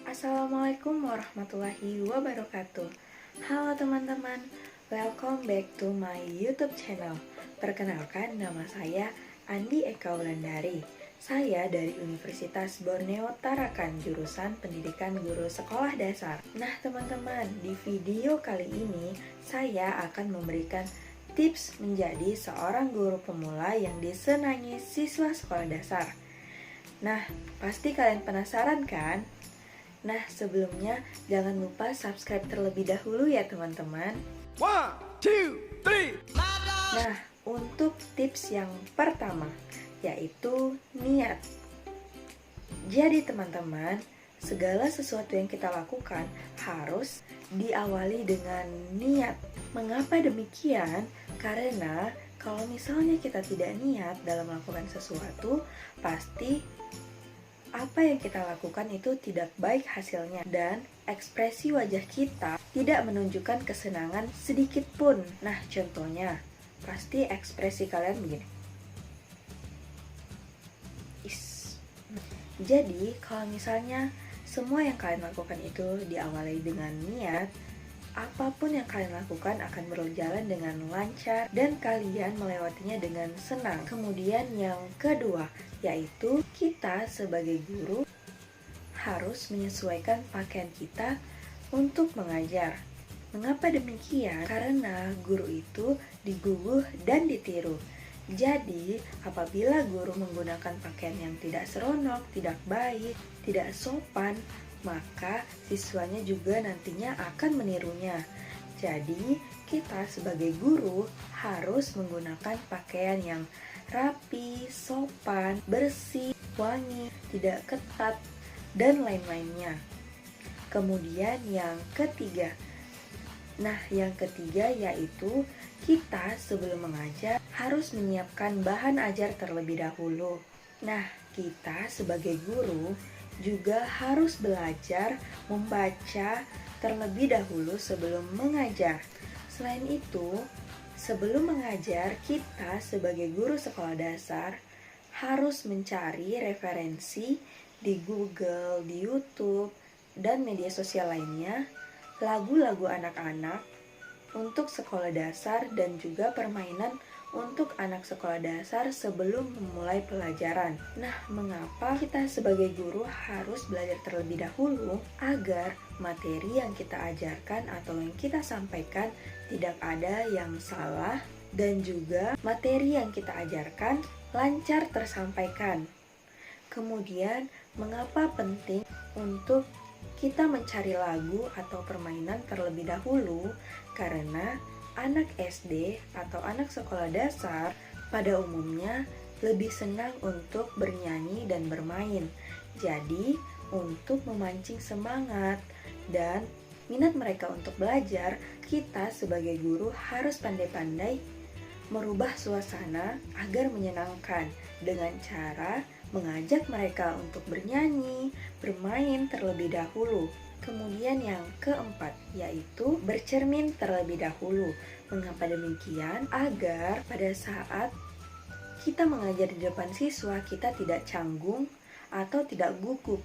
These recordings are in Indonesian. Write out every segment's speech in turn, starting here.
Assalamualaikum warahmatullahi wabarakatuh. Halo teman-teman, welcome back to my YouTube channel. Perkenalkan, nama saya Andi Eka Wulandari. Saya dari Universitas Borneo Tarakan, jurusan Pendidikan Guru Sekolah Dasar. Nah teman-teman, di video kali ini saya akan memberikan tips menjadi seorang guru pemula yang disenangi siswa sekolah dasar. Nah, pasti kalian penasaran kan? Nah, sebelumnya jangan lupa subscribe terlebih dahulu ya teman-teman. 1, 2, 3. Nah, untuk tips yang pertama, yaitu niat. Jadi teman-teman, segala sesuatu yang kita lakukan harus diawali dengan niat. Mengapa demikian? Karena kalau misalnya kita tidak niat dalam melakukan sesuatu, pasti apa yang kita lakukan itu tidak baik hasilnya dan ekspresi wajah kita tidak menunjukkan kesenangan sedikit pun. Nah, contohnya, pasti ekspresi kalian begini. Jadi, kalau misalnya semua yang kalian lakukan itu diawali dengan niat, apapun yang kalian lakukan akan berjalan dengan lancar dan kalian melewatinya dengan senang. Kemudian yang kedua, yaitu kita sebagai guru harus menyesuaikan pakaian kita untuk mengajar. Mengapa demikian? Karena guru itu diguguh dan ditiru. Jadi, apabila guru menggunakan pakaian yang tidak seronok, tidak baik, tidak sopan, maka siswanya juga nantinya akan menirunya. Jadi, kita sebagai guru harus menggunakan pakaian yang rapi, sopan, bersih, wangi, tidak ketat, dan lain-lainnya. Kemudian yang ketiga. Nah, yang ketiga yaitu kita sebelum mengajar harus menyiapkan bahan ajar terlebih dahulu. Nah, kita sebagai guru juga harus belajar membaca terlebih dahulu sebelum mengajar. Selain itu, sebelum mengajar, kita sebagai guru sekolah dasar harus mencari referensi di Google, di YouTube, dan media sosial lainnya, lagu-lagu anak-anak untuk sekolah dasar dan juga permainan untuk anak sekolah dasar sebelum memulai pelajaran. Nah, mengapa kita sebagai guru harus belajar terlebih dahulu agar materi yang kita ajarkan atau yang kita sampaikan tidak ada yang salah dan juga materi yang kita ajarkan lancar tersampaikan. Kemudian, mengapa penting untuk kita mencari lagu atau permainan terlebih dahulu? Karena anak SD atau anak sekolah dasar pada umumnya lebih senang untuk bernyanyi dan bermain. Jadi, untuk memancing semangat dan minat mereka untuk belajar, kita sebagai guru harus pandai-pandai merubah suasana agar menyenangkan dengan cara mengajak mereka untuk bernyanyi, bermain terlebih dahulu. Kemudian yang keempat, yaitu bercermin terlebih dahulu. Mengapa demikian? Agar pada saat kita mengajar di depan siswa, kita tidak canggung atau tidak gugup.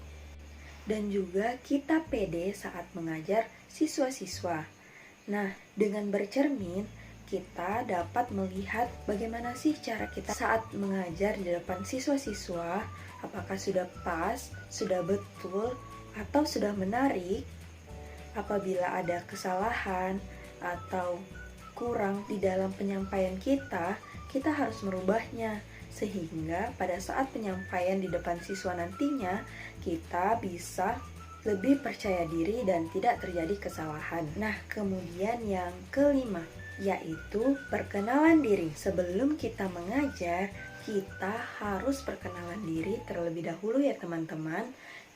Dan juga kita pede saat mengajar siswa-siswa. Nah, dengan bercermin, kita dapat melihat bagaimana sih cara kita saat mengajar di depan siswa-siswa, apakah sudah pas, sudah betul, atau sudah menarik. Apabila ada kesalahan atau kurang di dalam penyampaian kita, kita harus merubahnya sehingga pada saat penyampaian di depan siswa nantinya kita bisa lebih percaya diri dan tidak terjadi kesalahan. Nah, kemudian yang kelima, yaitu perkenalan diri. Sebelum kita mengajar, kita harus perkenalan diri terlebih dahulu ya teman-teman.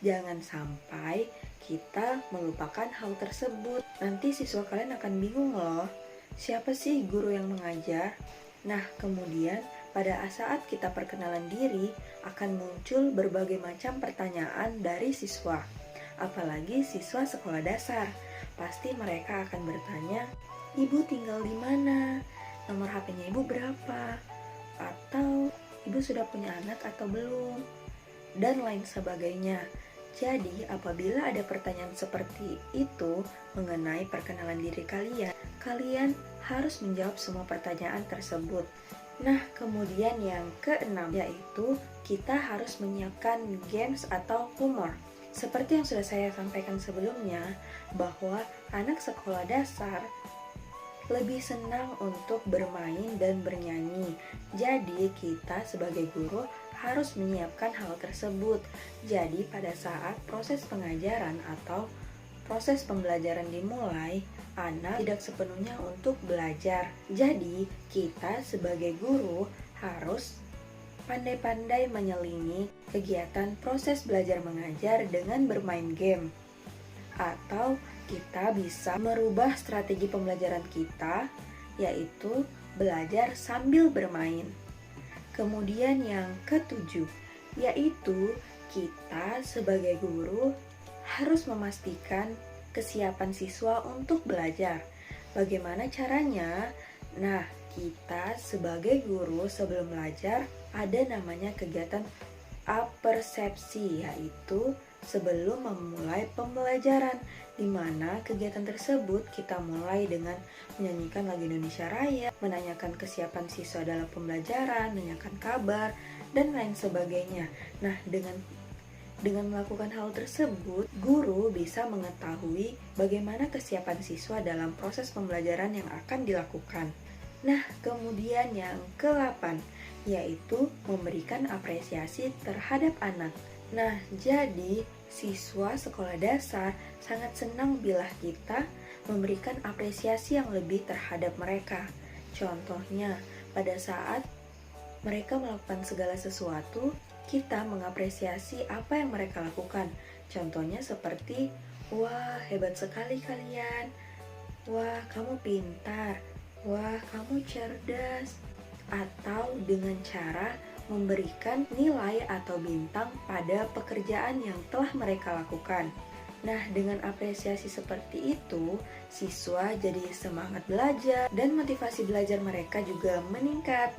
Jangan sampai kita melupakan hal tersebut. Nanti siswa kalian akan bingung loh, siapa sih guru yang mengajar? Nah, kemudian pada saat kita perkenalan diri, akan muncul berbagai macam pertanyaan dari siswa. Apalagi siswa sekolah dasar. Pasti mereka akan bertanya, "Ibu tinggal di mana? Nomor HP-nya ibu berapa? Atau ibu sudah punya anak atau belum?" dan lain sebagainya. Jadi, apabila ada pertanyaan seperti itu mengenai perkenalan diri kalian, kalian harus menjawab semua pertanyaan tersebut. Nah, kemudian yang keenam yaitu kita harus menyiapkan games atau humor. Seperti yang sudah saya sampaikan sebelumnya, bahwa anak sekolah dasar lebih senang untuk bermain dan bernyanyi. Jadi, kita sebagai guru harus menyiapkan hal tersebut. Jadi, pada saat proses pengajaran atau proses pembelajaran dimulai, anak tidak sepenuhnya untuk belajar. Jadi, kita sebagai guru harus pandai-pandai menyelingi kegiatan proses belajar mengajar dengan bermain game. Atau kita bisa merubah strategi pembelajaran kita, yaitu belajar sambil bermain. Kemudian yang ketujuh, yaitu kita sebagai guru harus memastikan kesiapan siswa untuk belajar. Bagaimana caranya? Nah, kita sebagai guru sebelum belajar ada namanya kegiatan apersepsi, yaitu sebelum memulai pembelajaran, di mana kegiatan tersebut kita mulai dengan menyanyikan lagu Indonesia Raya, menanyakan kesiapan siswa dalam pembelajaran, menanyakan kabar, dan lain sebagainya. Nah, dengan melakukan hal tersebut, guru bisa mengetahui bagaimana kesiapan siswa dalam proses pembelajaran yang akan dilakukan. Nah, kemudian yang ke-8, yaitu memberikan apresiasi terhadap anak. Nah, jadi siswa sekolah dasar sangat senang bila kita memberikan apresiasi yang lebih terhadap mereka. Contohnya, pada saat mereka melakukan segala sesuatu, kita mengapresiasi apa yang mereka lakukan. Contohnya seperti, wah hebat sekali kalian, wah kamu pintar, wah kamu cerdas. Atau dengan cara memberikan nilai atau bintang pada pekerjaan yang telah mereka lakukan. Nah, dengan apresiasi seperti itu, siswa jadi semangat belajar dan motivasi belajar mereka juga meningkat.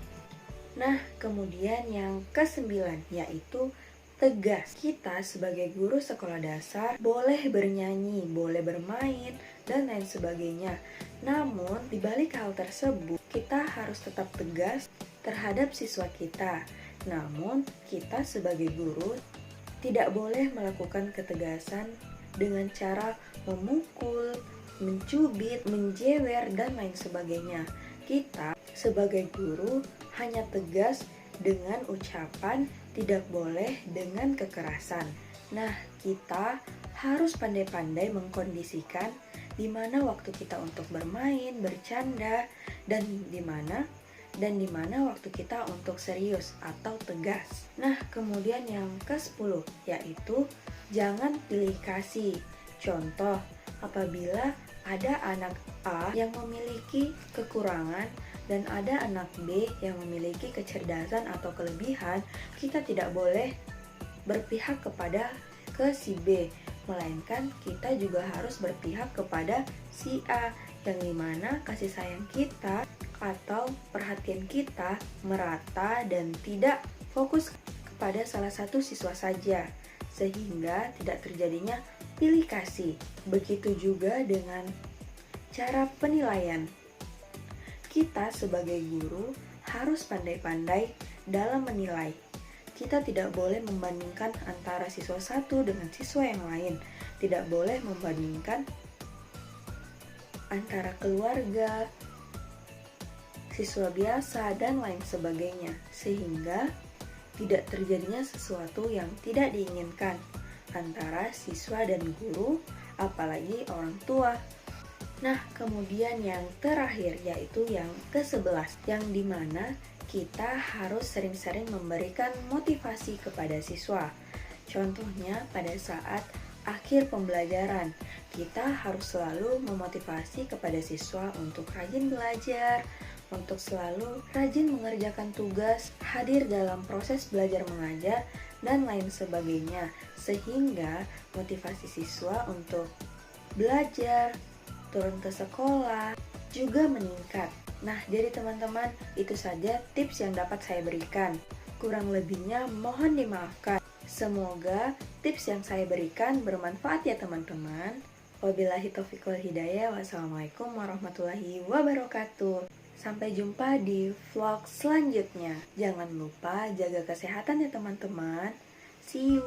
Nah, kemudian yang ke-9 yaitu tegas. Kita sebagai guru sekolah dasar boleh bernyanyi, boleh bermain, dan lain sebagainya. Namun, di balik hal tersebut, kita harus tetap tegas terhadap siswa kita. Namun, kita sebagai guru tidak boleh melakukan ketegasan dengan cara memukul, mencubit, menjewer, dan lain sebagainya. Kita sebagai guru hanya tegas dengan ucapan, tidak boleh dengan kekerasan. Nah, kita harus pandai-pandai mengkondisikan di mana waktu kita untuk bermain, bercanda, dan di mana waktu kita untuk serius atau tegas. Nah, kemudian yang ke-10 yaitu jangan pilih kasih. Contoh, apabila ada anak A yang memiliki kekurangan dan ada anak B yang memiliki kecerdasan atau kelebihan, kita tidak boleh berpihak kepada si B, melainkan kita juga harus berpihak kepada si A, yang dimana kasih sayang kita atau perhatian kita merata dan tidak fokus kepada salah satu siswa saja, sehingga tidak terjadinya pilih kasih. Begitu juga dengan cara penilaian. Kita sebagai guru harus pandai-pandai dalam menilai. Kita tidak boleh membandingkan antara siswa satu dengan siswa yang lain. Tidak boleh membandingkan antara keluarga, siswa biasa, dan lain sebagainya. Sehingga tidak terjadinya sesuatu yang tidak diinginkan antara siswa dan guru, apalagi orang tua. Nah, kemudian yang terakhir yaitu yang ke-11, yang dimana kita harus sering-sering memberikan motivasi kepada siswa. Contohnya pada saat akhir pembelajaran, kita harus selalu memotivasi kepada siswa untuk rajin belajar, untuk selalu rajin mengerjakan tugas, hadir dalam proses belajar mengajar, dan lain sebagainya, sehingga motivasi siswa untuk belajar, turun ke sekolah juga meningkat. Nah, jadi teman-teman, itu saja tips yang dapat saya berikan. Kurang lebihnya mohon dimaafkan. Semoga tips yang saya berikan bermanfaat ya teman-teman. Wabillahi taufiq wal hidayah. Wassalamualaikum warahmatullahi wabarakatuh. Sampai jumpa di vlog selanjutnya. Jangan lupa jaga kesehatan ya teman-teman. See you.